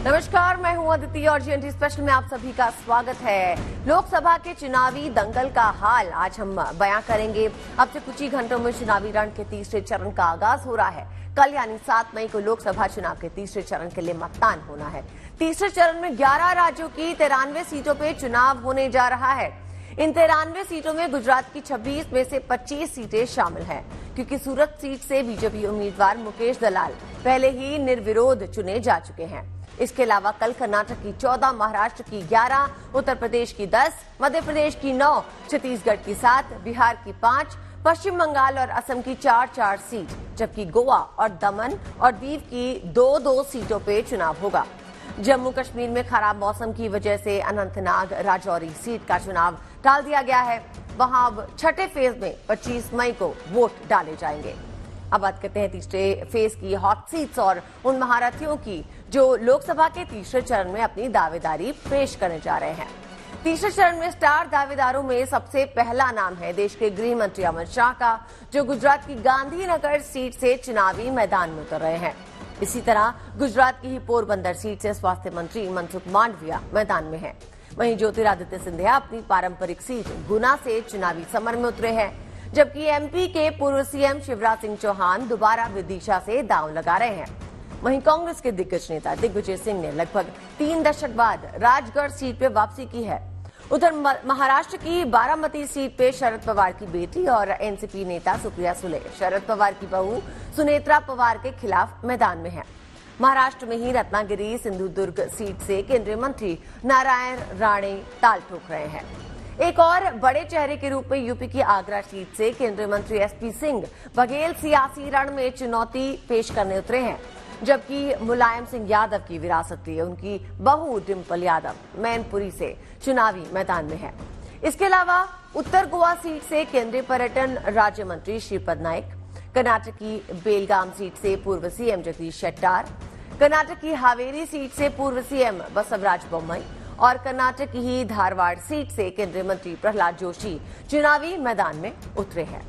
नमस्कार, मैं हूं अदिति और जीएनटी स्पेशल में आप सभी का स्वागत है। लोकसभा के चुनावी दंगल का हाल आज हम बयां करेंगे। अब से कुछ ही घंटों में चुनावी रण के तीसरे चरण का आगाज हो रहा है। कल यानी 7 मई को लोकसभा चुनाव के तीसरे चरण के लिए मतदान होना है। तीसरे चरण में 11 राज्यों की 93 सीटों पे चुनाव होने जा रहा है। इन 93 सीटों में गुजरात की 26 में से 25 सीटें शामिल हैं, क्योंकि सूरत सीट से बीजेपी उम्मीदवार मुकेश दलाल पहले ही निर्विरोध चुने जा चुके हैं। इसके अलावा कल कर्नाटक की 14, महाराष्ट्र की 11, उत्तर प्रदेश की 10, मध्य प्रदेश की 9, छत्तीसगढ़ की 7, बिहार की 5, पश्चिम बंगाल और असम की 4-4 सीट, जबकि गोवा और दमन और दीव की 2-2 सीटों पे चुनाव होगा। जम्मू कश्मीर में खराब मौसम की वजह से अनंतनाग राजौरी सीट का चुनाव टाल दिया गया है। वहां अब छठे फेज में 25 मई को वोट डाले जाएंगे। अब बात करते हैं तीसरे फेज की हॉट सीट्स और उन महारथियों की जो लोकसभा के तीसरे चरण में अपनी दावेदारी पेश करने जा रहे हैं। तीसरे चरण में स्टार दावेदारों में सबसे पहला नाम है देश के गृह मंत्री अमित शाह का, जो गुजरात की गांधीनगर सीट से चुनावी मैदान में उतर रहे हैं। इसी तरह गुजरात की ही पोरबंदर सीट से स्वास्थ्य मंत्री मनसुख मांडविया मैदान में हैं। वहीं ज्योतिरादित्य सिंधिया अपनी पारंपरिक सीट गुना से चुनावी समर में उतरे हैं, जबकि एमपी के पूर्व सीएम शिवराज सिंह चौहान दोबारा विदिशा से दांव लगा रहे हैं। वहीं कांग्रेस के दिग्गज नेता दिग्विजय सिंह ने लगभग 3 दशक बाद राजगढ़ सीट पे वापसी की है। उधर महाराष्ट्र की बारामती सीट पे शरद पवार की बेटी और एनसीपी नेता सुप्रिया सुले शरद पवार की बहू सुनेत्रा पवार के खिलाफ मैदान में है। महाराष्ट्र में ही रत्नागिरी सिंधुदुर्ग सीट से केंद्रीय मंत्री नारायण राणे ताल ठोक रहे हैं। एक और बड़े चेहरे के रूप में यूपी की आगरा सीट से केंद्रीय मंत्री एसपी सिंह बघेल सियासी रण में चुनौती पेश करने उतरे हैं, जबकि मुलायम सिंह यादव की विरासत लिए उनकी बहू डिम्पल यादव मैनपुरी से चुनावी मैदान में है। इसके अलावा उत्तर गोवा सीट से केंद्रीय पर्यटन राज्य मंत्री श्रीपद नाइक, कर्नाटक की बेलगाम सीट से पूर्व सीएम जगदीश शेट्टार, कर्नाटक की हावेरी सीट से पूर्व सीएम बसवराज बोम्मई और कर्नाटक की ही धारवाड़ सीट से केंद्रीय मंत्री प्रहलाद जोशी चुनावी मैदान में उतरे हैं।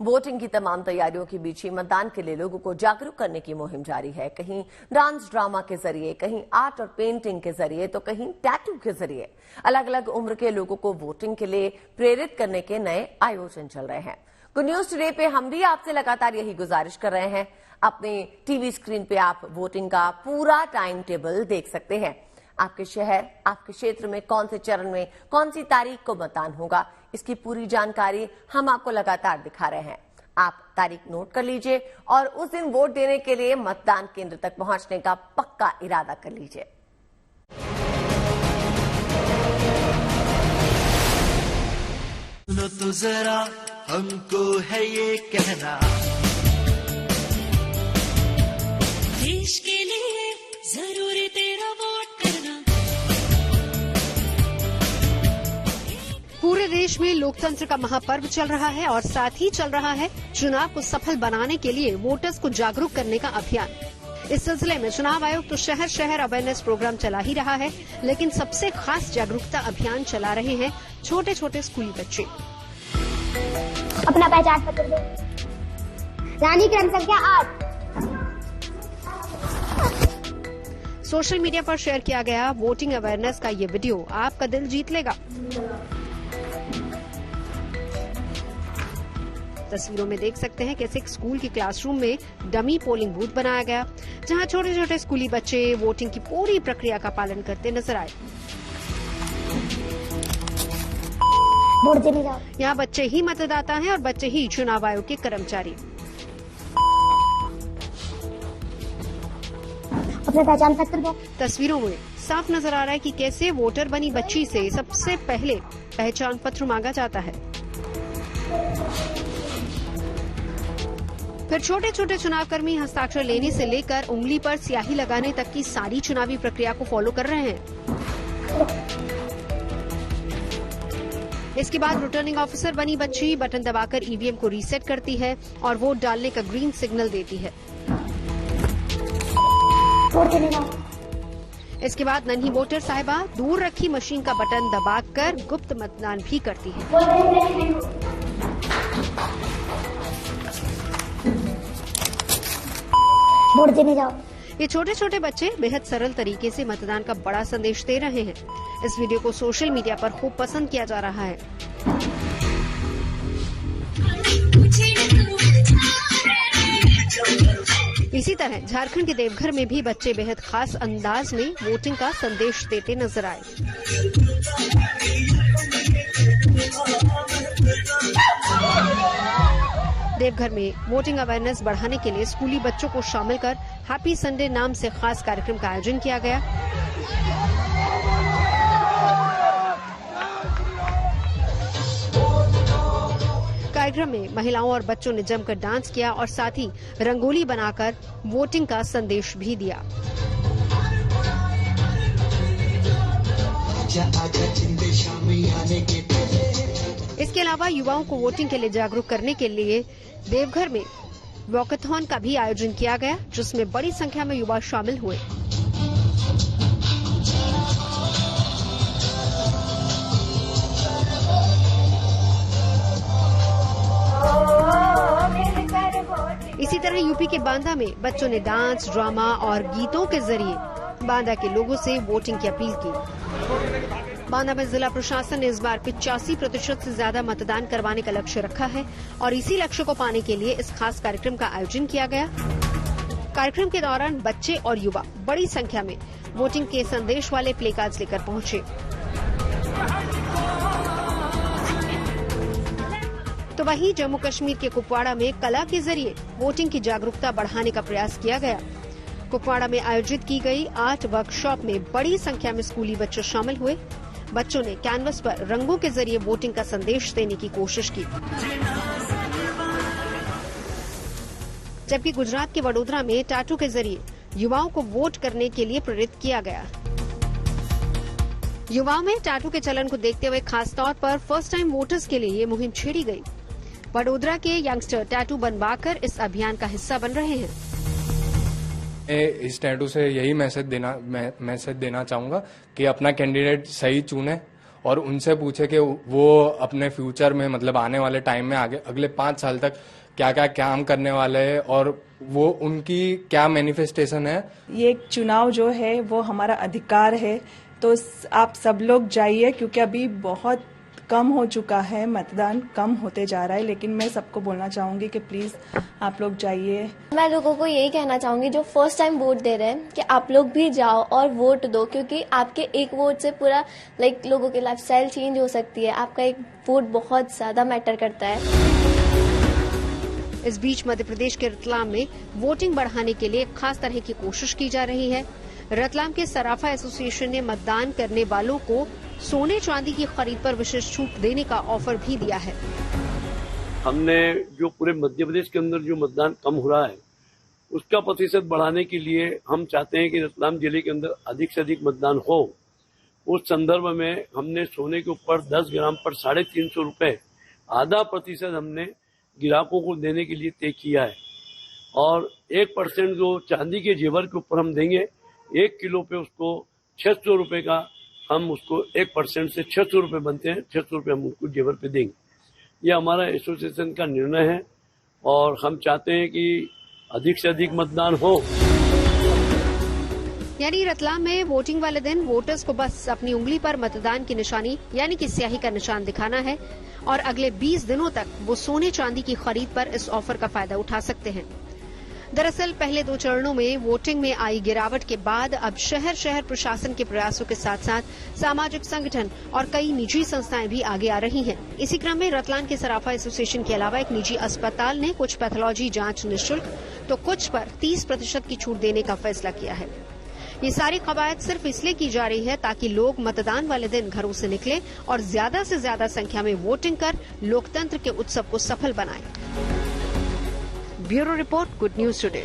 वोटिंग की तमाम तैयारियों के बीच ही मतदान के लिए लोगों को जागरूक करने की मुहिम जारी है। कहीं डांस ड्रामा के जरिए, कहीं आर्ट और पेंटिंग के जरिए, तो कहीं टैटू के जरिए अलग अलग उम्र के लोगों को वोटिंग के लिए प्रेरित करने के नए आयोजन चल रहे हैं। गुड न्यूज टुडे पे हम भी आपसे लगातार यही गुजारिश कर रहे हैं। अपने टीवी स्क्रीन पे आप वोटिंग का पूरा टाइम टेबल देख सकते हैं। आपके शहर, आपके क्षेत्र में कौन से चरण में कौन सी तारीख को मतदान होगा, इसकी पूरी जानकारी हम आपको लगातार दिखा रहे हैं। आप तारीख नोट कर लीजिए और उस दिन वोट देने के लिए मतदान केंद्र तक पहुंचने का पक्का इरादा कर लीजिए। सुनो तो जरा हमको है ये कहना, देश के लिए जरूरी तेरा वोट करना। पूरे देश में लोकतंत्र का महापर्व चल रहा है और साथ ही चल रहा है चुनाव को सफल बनाने के लिए वोटर्स को जागरूक करने का अभियान। इस सिलसिले में चुनाव आयोग तो शहर शहर अवेयरनेस प्रोग्राम चला ही रहा है, लेकिन सबसे खास जागरूकता अभियान चला रहे हैं छोटे छोटे स्कूली बच्चे। अपना पहचान पत्र दो। रानी क्रम संख्या 8। सोशल मीडिया पर शेयर किया गया वोटिंग अवेयरनेस का ये वीडियो आपका दिल जीत लेगा। तस्वीरों में देख सकते हैं कैसे एक स्कूल की क्लासरूम में डमी पोलिंग बूथ बनाया गया, जहां छोटे छोटे स्कूली बच्चे वोटिंग की पूरी प्रक्रिया का पालन करते नजर आए। यहाँ बच्चे ही मतदाता हैं और बच्चे ही चुनाव आयोग के कर्मचारी। अपना पहचान पत्र दो। तस्वीरों में साफ नजर आ रहा है कि कैसे वोटर बनी बच्ची से सबसे पहले पहचान पत्र मांगा जाता है। फिर छोटे छोटे चुनाव कर्मी हस्ताक्षर लेने से लेकर उंगली पर स्याही लगाने तक की सारी चुनावी प्रक्रिया को फॉलो कर रहे हैं। इसके बाद रिटर्निंग ऑफिसर बनी बच्ची बटन दबाकर ईवीएम को रीसेट करती है और वोट डालने का ग्रीन सिग्नल देती है। इसके बाद नन्ही वोटर साहिबा दूर रखी मशीन का बटन दबाकर गुप्त मतदान भी करती है। वोट देने जाओ। ये छोटे छोटे बच्चे बेहद सरल तरीके से मतदान का बड़ा संदेश दे रहे हैं। इस वीडियो को सोशल मीडिया पर खूब पसंद किया जा रहा है। इसी तरह झारखंड के देवघर में भी बच्चे बेहद खास अंदाज में वोटिंग का संदेश देते नजर आए। देवघर में वोटिंग अवेयरनेस बढ़ाने के लिए स्कूली बच्चों को शामिल कर हैप्पी संडे नाम से खास कार्यक्रम का आयोजन किया गया। कार्यक्रम में महिलाओं और बच्चों ने जमकर डांस किया और साथ ही रंगोली बनाकर वोटिंग का संदेश भी दिया। इसके अलावा युवाओं को वोटिंग के लिए जागरूक करने के लिए देवघर में वॉकथॉन का भी आयोजन किया गया, जिसमें बड़ी संख्या में युवा शामिल हुए। इसी तरह यूपी के बांदा में बच्चों ने डांस, ड्रामा और गीतों के जरिए बांदा के लोगों से वोटिंग की अपील की। बांदा में जिला प्रशासन ने इस बार 85% से ज्यादा मतदान करवाने का लक्ष्य रखा है और इसी लक्ष्य को पाने के लिए इस खास कार्यक्रम का आयोजन किया गया। कार्यक्रम के दौरान बच्चे और युवा बड़ी संख्या में वोटिंग के संदेश वाले प्ले कार्ड्स लेकर पहुंचे। तो वहीं जम्मू कश्मीर के कुपवाड़ा में कला के जरिए वोटिंग की जागरूकता बढ़ाने का प्रयास किया गया। कुपवाड़ा में आयोजित की गई आर्ट वर्कशॉप में बड़ी संख्या में स्कूली बच्चे शामिल हुए। बच्चों ने कैनवस पर रंगों के जरिए वोटिंग का संदेश देने की कोशिश की। जबकि गुजरात के वडोदरा में टैटू के जरिए युवाओं को वोट करने के लिए प्रेरित किया गया। युवाओं में टैटू के चलन को देखते हुए खास तौर पर फर्स्ट टाइम वोटर्स के लिए ये मुहिम छेड़ी गई। वडोदरा के यंगस्टर टैटू बनवाकर इस अभियान का हिस्सा बन रहे हैं। इस टैटू से यही मैसेज देना चाहूंगा कि अपना कैंडिडेट सही चुने और उनसे पूछे कि वो अपने फ्यूचर में मतलब आने वाले टाइम में आगे अगले 5 साल तक क्या क्या काम करने वाले हैं और वो उनकी क्या मैनिफेस्टेशन है। ये चुनाव जो है वो हमारा अधिकार है, तो आप सब लोग जाइए, क्योंकि अभी बहुत कम हो चुका है, मतदान कम होते जा रहा है, लेकिन मैं सबको बोलना चाहूंगी कि प्लीज आप लोग जाइए। मैं लोगों को यही कहना चाहूंगी जो फर्स्ट टाइम वोट दे रहे हैं कि आप लोग भी जाओ और वोट दो, क्योंकि आपके एक वोट से पूरा लोगों की लाइफस्टाइल चेंज हो सकती है। आपका एक वोट बहुत ज्यादा मैटर करता है। इस बीच मध्य प्रदेश के रतलाम में वोटिंग बढ़ाने के लिए खास तरह की कोशिश की जा रही है। रतलाम के सराफा एसोसिएशन ने मतदान करने वालों को सोने चांदी की खरीद पर विशेष छूट देने का ऑफर भी दिया है। हमने जो पूरे मध्य प्रदेश के अंदर जो मतदान कम हो रहा है उसका प्रतिशत बढ़ाने के लिए हम चाहते हैं कि रतलाम जिले के अंदर अधिक से अधिक मतदान हो। उस संदर्भ में हमने सोने के ऊपर 10 ग्राम पर 350 रुपए आधा प्रतिशत हमने ग्राहकों को देने के लिए तय किया है और 1% जो चांदी के जेवर के ऊपर हम देंगे, 1 किलो पे उसको 600 रुपए का हम उसको 1% से 600 रुपए बनते हैं, 600 रुपए हम उनको जेवर पे देंगे। ये हमारा एसोसिएशन का निर्णय है और हम चाहते हैं कि अधिक से अधिक मतदान हो। यानी रतलाम में वोटिंग वाले दिन वोटर्स को बस अपनी उंगली पर मतदान की निशानी यानी कि स्याही का निशान दिखाना है और अगले 20 दिनों तक वो सोने चांदी की खरीद पर इस ऑफर का फायदा उठा सकते हैं। दरअसल पहले 2 चरणों में वोटिंग में आई गिरावट के बाद अब शहर शहर प्रशासन के प्रयासों के साथ साथ सामाजिक संगठन और कई निजी संस्थाएं भी आगे आ रही हैं। इसी क्रम में रतलाम के सराफा एसोसिएशन के अलावा एक निजी अस्पताल ने कुछ पैथोलॉजी जांच निःशुल्क तो कुछ पर 30% की छूट देने का फैसला किया है। ये सारी कवायद सिर्फ इसलिए की जा रही है ताकि लोग मतदान वाले दिन घरों से निकले और ज्यादा से ज्यादा संख्या में वोटिंग कर लोकतंत्र के उत्सव को सफल बनाएं। Bureau report, good news today.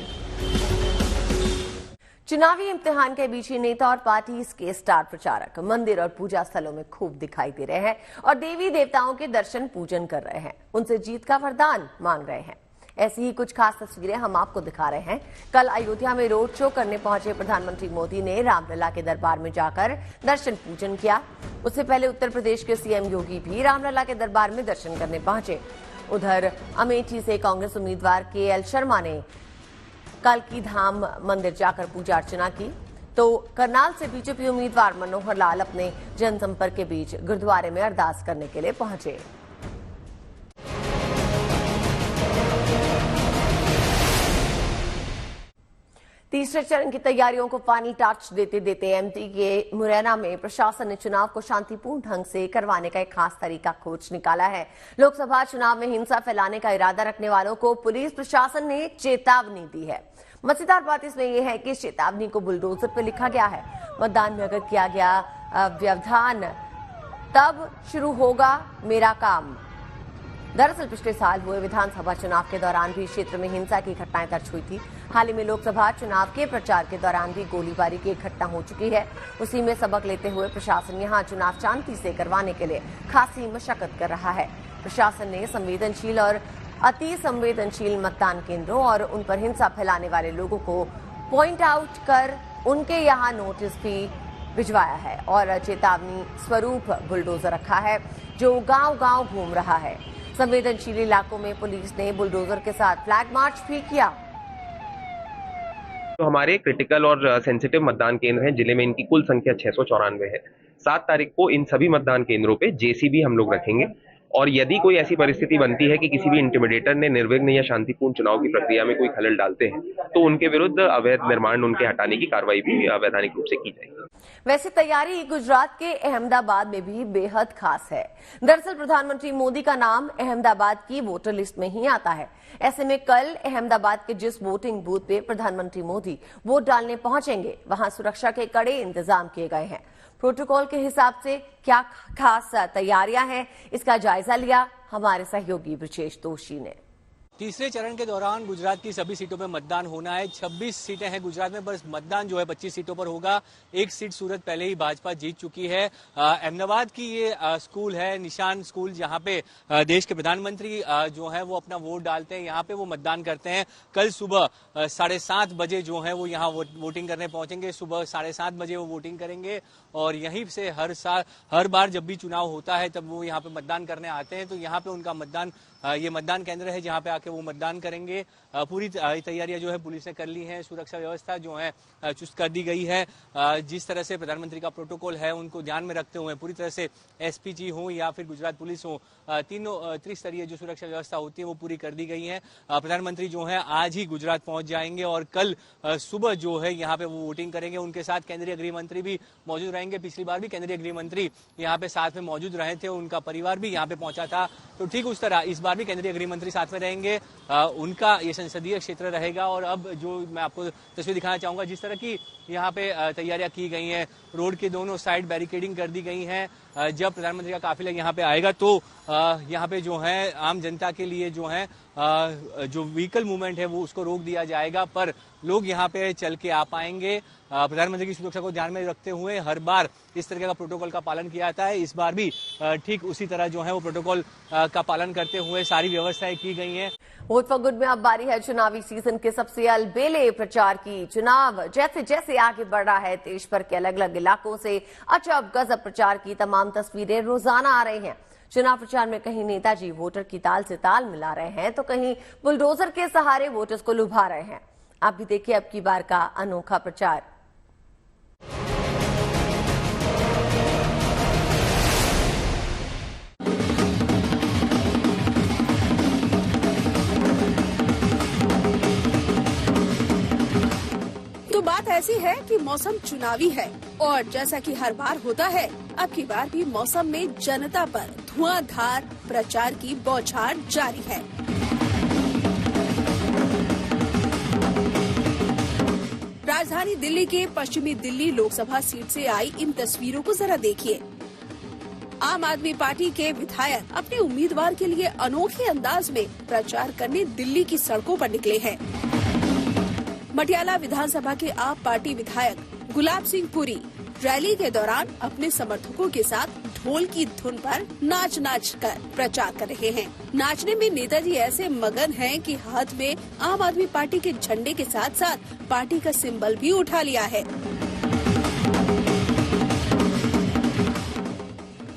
चुनावी इम्तिहान के बीच ही नेता और पार्टी के स्टार प्रचारक मंदिर और पूजा स्थलों में खूब दिखाई दे रहे हैं और देवी देवताओं के दर्शन पूजन कर रहे हैं, उनसे जीत का वरदान मांग रहे हैं। ऐसी ही कुछ खास तस्वीरें हम आपको दिखा रहे हैं। कल अयोध्या में रोड शो करने पहुंचे प्रधानमंत्री मोदी ने रामलला के दरबार में जाकर दर्शन पूजन किया। उससे पहले उत्तर प्रदेश के सीएम योगी भी रामलला के दरबार में दर्शन करने पहुंचे। उधर अमेठी से कांग्रेस उम्मीदवार केएल शर्मा ने कालकी धाम मंदिर जाकर पूजा अर्चना की। तो करनाल से बीजेपी उम्मीदवार मनोहर लाल अपने जनसंपर्क के बीच गुरुद्वारे में अरदास करने के लिए पहुंचे। तीसरे चरण की तैयारियों को फाइनल टच देते देते एमपी के मुरैना में प्रशासन ने चुनाव को शांतिपूर्ण ढंग से करवाने का एक खास तरीका खोज निकाला है। लोकसभा चुनाव में हिंसा फैलाने का इरादा रखने वालों को पुलिस प्रशासन ने चेतावनी दी है। मजेदार बात इसमें यह है कि इस चेतावनी को बुलडोजर पर लिखा गया है। मतदान में अगर किया गया व्यवधान तब शुरू होगा मेरा काम। दरअसल पिछले साल हुए विधानसभा चुनाव के दौरान भी क्षेत्र में हिंसा की घटनाएं दर्ज हुई थी। हाल ही में लोकसभा चुनाव के प्रचार के दौरान भी गोलीबारी की एक घटना हो चुकी है। उसी में सबक लेते हुए प्रशासन यहां चुनाव शांति से करवाने के लिए खासी मशक्कत कर रहा है। प्रशासन ने संवेदनशील और अति संवेदनशील मतदान केंद्रों और उन पर हिंसा फैलाने वाले लोगों को पॉइंट आउट कर उनके यहां नोटिस भी भिजवाया है और चेतावनी स्वरूप बुलडोजर रखा है जो गांव-गांव घूम रहा है। संवेदनशील इलाकों में पुलिस ने बुलडोजर के साथ फ्लैग मार्च भी किया। तो हमारे क्रिटिकल और सेंसिटिव मतदान केंद्र हैं। जिले में इनकी कुल संख्या 694 है। 7 तारीख को इन सभी मतदान केंद्रों पे जेसीबी हम लोग रखेंगे और यदि कोई ऐसी परिस्थिति बनती है कि किसी भी इंटिमिडेटर ने निर्विघ्न या शांतिपूर्ण चुनाव की प्रक्रिया में कोई खलल डालते हैं तो उनके विरुद्ध अवैध निर्माण उनके हटाने की कार्रवाई भी वैधानिक रूप से की जाएगी। वैसे तैयारी गुजरात के अहमदाबाद में भी बेहद खास है। दरअसल प्रधानमंत्री मोदी का नाम अहमदाबाद की वोटर लिस्ट में ही आता है। ऐसे में कल अहमदाबाद के जिस वोटिंग बूथ पे प्रधानमंत्री मोदी वोट डालने पहुंचेंगे वहां सुरक्षा के कड़े इंतजाम किए गए हैं। प्रोटोकॉल के हिसाब से क्या खास तैयारियां हैं, इसका जायजा लिया हमारे सहयोगी ब्रजेश दोषी ने। तीसरे चरण के दौरान गुजरात की सभी सीटों पर मतदान होना है। 26 सीटें हैं गुजरात में, बस मतदान जो है 25 सीटों पर होगा। एक सीट सूरत पहले ही भाजपा जीत चुकी है। अहमदाबाद की ये स्कूल है, निशान स्कूल, जहां पे देश के प्रधानमंत्री जो है वो अपना वोट डालते हैं। यहाँ पे वो मतदान करते हैं। कल सुबह 7:30 बजे जो है वो यहाँ वोटिंग करने पहुंचेंगे। सुबह 7:30 बजे वो वोटिंग करेंगे और यहीं से हर बार जब भी चुनाव होता है तब वो यहाँ पे मतदान करने आते हैं। तो यहाँ पे उनका मतदान, ये मतदान केंद्र है जहाँ पे आके वो मतदान करेंगे। पूरी तैयारियां जो है पुलिस ने कर ली है। सुरक्षा व्यवस्था जो है चुस्त कर दी गई है। जिस तरह से प्रधानमंत्री का प्रोटोकॉल है उनको ध्यान में रखते हुए पूरी तरह से एसपीजी हो या फिर गुजरात पुलिस हो, तीनों त्रिस्तरीय जो सुरक्षा व्यवस्था होती है वो पूरी कर दी गई है। प्रधानमंत्री जो है आज ही गुजरात पहुंच जाएंगे और कल सुबह जो है यहाँ पे वो वोटिंग करेंगे। उनके साथ केंद्रीय गृह मंत्री भी मौजूद रहेंगे। पिछली बार भी केंद्रीय गृह मंत्री यहाँ पे साथ में मौजूद रहे थे, उनका परिवार भी यहाँ पे पहुंचा था। तो ठीक उस तरह इस बार भी केंद्रीय गृह मंत्री साथ में रहेंगे। उनका ये संसदीय क्षेत्र रहेगा। और अब जो मैं आपको तस्वीर दिखाना चाहूंगा, जिस तरह की यहाँ पे तैयारियां की गई हैं, रोड के दोनों साइड बैरिकेडिंग कर दी गई है। जब प्रधानमंत्री का काफिला यहाँ पे आएगा तो यहाँ पे जो है आम जनता के लिए जो है जो व्हीकल मूवमेंट है वो उसको रोक दिया जाएगा, पर लोग यहाँ पे चल के आ पाएंगे। प्रधानमंत्री की सुरक्षा को ध्यान में रखते हुए हर बार इस तरह का प्रोटोकॉल का पालन किया जाता है। इस बार भी ठीक उसी तरह जो है वो प्रोटोकॉल का पालन करते हुए सारी व्यवस्थाएं की गई हैं। वोट फॉर गुड में अब बारी है चुनावी सीजन के सबसे अलबेले प्रचार की। चुनाव जैसे जैसे आगे बढ़ रहा है, देश भर के अलग अलग इलाकों से अजब गजब प्रचार की तमाम तस्वीरें रोजाना आ रही हैं। चुनाव प्रचार में कहीं नेताजी वोटर की ताल से ताल मिला रहे हैं तो कहीं बुलडोजर के सहारे वोटर्स को लुभा रहे हैं। आप भी देखिए अब की बार का अनोखा प्रचार। तो बात ऐसी है कि मौसम चुनावी है और जैसा कि हर बार होता है, अब की बार भी मौसम में जनता पर धुआंधार प्रचार की बौछार जारी है। राजधानी दिल्ली के पश्चिमी दिल्ली लोकसभा सीट से आई इन तस्वीरों को जरा देखिए। आम आदमी पार्टी के विधायक अपने उम्मीदवार के लिए अनोखे अंदाज में प्रचार करने दिल्ली की सड़कों पर निकले हैं। मटियाला विधानसभा के आप पार्टी विधायक गुलाब सिंह पुरी रैली के दौरान अपने समर्थकों के साथ ढोल की धुन पर नाच नाच कर प्रचार कर रहे हैं। नाचने में नेताजी ऐसे मगन हैं कि हाथ में आम आदमी पार्टी के झंडे के साथ साथ पार्टी का सिंबल भी उठा लिया है।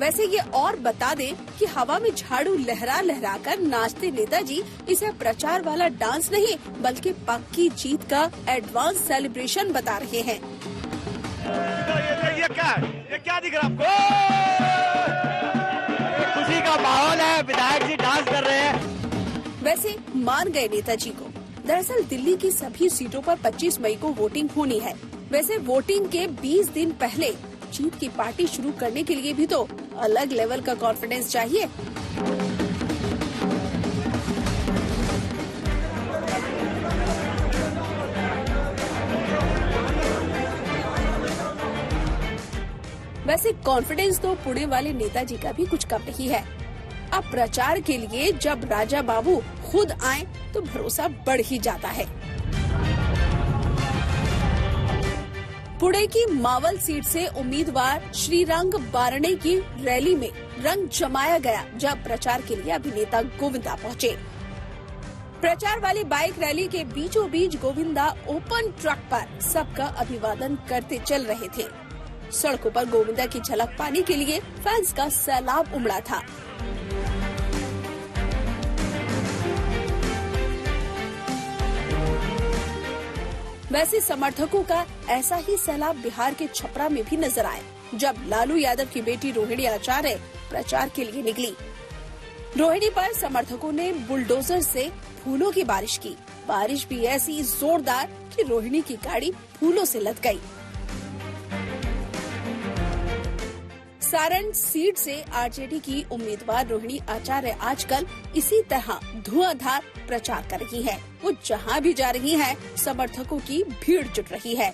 वैसे ये और बता दें कि हवा में झाड़ू लहरा लहरा कर नाचते नेताजी इसे प्रचार वाला डांस नहीं बल्कि पक्की जीत का एडवांस सेलिब्रेशन बता रहे हैं। ये क्या दिख रहा आपको? खुशी का माहौल है, विधायक जी डांस कर रहे हैं। वैसे मान गए नेताजी को। दरअसल दिल्ली की सभी सीटों पर 25 मई को वोटिंग होनी है। वैसे वोटिंग के 20 दिन पहले जीत की पार्टी शुरू करने के लिए भी तो अलग लेवल का कॉन्फिडेंस चाहिए। वैसे कॉन्फिडेंस तो पुणे वाले नेताजी का भी कुछ कम नहीं है। अब प्रचार के लिए जब राजा बाबू खुद आए तो भरोसा बढ़ ही जाता है। पुणे की मावल सीट से उम्मीदवार श्रीरंग बारणे की रैली में रंग जमाया गया जब प्रचार के लिए अभिनेता गोविंदा पहुंचे। प्रचार वाली बाइक रैली के बीचों बीच गोविंदा ओपन ट्रक पर सबका अभिवादन करते चल रहे थे। सड़कों पर गोविंदा की झलक पाने के लिए फैंस का सैलाब उमड़ा था। वैसे समर्थकों का ऐसा ही सैलाब बिहार के छपरा में भी नजर आया जब लालू यादव की बेटी रोहिणी आचार्य प्रचार के लिए निकली। रोहिणी पर समर्थकों ने बुलडोजर से फूलों की बारिश की। बारिश भी ऐसी जोरदार कि रोहिणी की गाड़ी फूलों से लद गई। सारण सीट से आरजेडी की उम्मीदवार रोहिणी आचार्य आजकल इसी तरह धुआंधार प्रचार कर रही है। वो जहां भी जा रही है समर्थकों की भीड़ जुट रही है।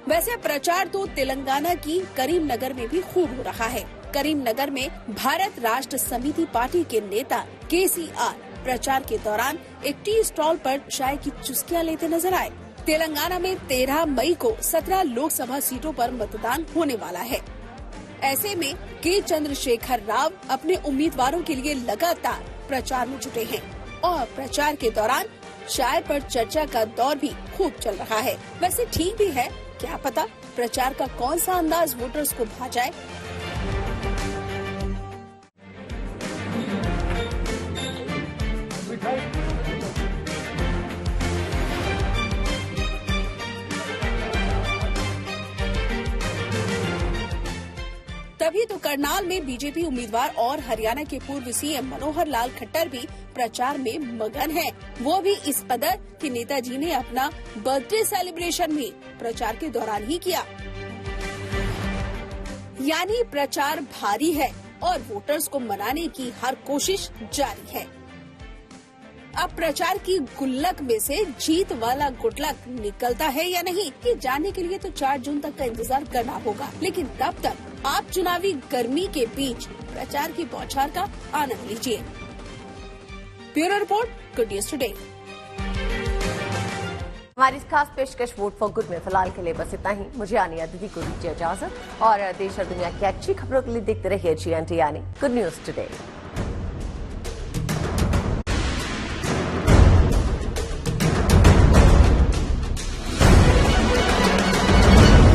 वैसे प्रचार तो तेलंगाना की करीमनगर में भी खूब हो रहा है। करीमनगर में भारत राष्ट्र समिति पार्टी के नेता केसीआर प्रचार के दौरान एक टी स्टॉल पर चाय की चुस्कियां लेते नजर आए। तेलंगाना में 13 मई को 17 लोकसभा सीटों पर मतदान होने वाला है। ऐसे में के चंद्रशेखर राव अपने उम्मीदवारों के लिए लगातार प्रचार में जुटे हैं और प्रचार के दौरान चाय पर चर्चा का दौर भी खूब चल रहा है। वैसे ठीक भी है, क्या पता प्रचार का कौन सा अंदाज वोटर्स को भा जाए। तभी तो करनाल में बीजेपी उम्मीदवार और हरियाणा के पूर्व सीएम मनोहर लाल खट्टर भी प्रचार में मगन हैं। वो भी इस कदर कि नेताजी ने अपना बर्थडे सेलिब्रेशन भी प्रचार के दौरान ही किया। यानी प्रचार भारी है और वोटर्स को मनाने की हर कोशिश जारी है। अब प्रचार की गुल्लक में से जीत वाला गुटलक निकलता है या नहीं, ये जानने के लिए तो 4 जून तक का इंतजार करना होगा। लेकिन तब तक आप चुनावी गर्मी के बीच प्रचार की बौछार का आनंद लीजिए। Bureau report, good news today. हमारी इस खास पेशकश वोट फॉर गुड में फिलहाल के लिए बस इतना ही। मुझे यानी अदिति को दीजिए इजाजत और देश और दुनिया की अच्छी खबरों के लिए देखते रहिए GNT यानी गुड न्यूज टुडे।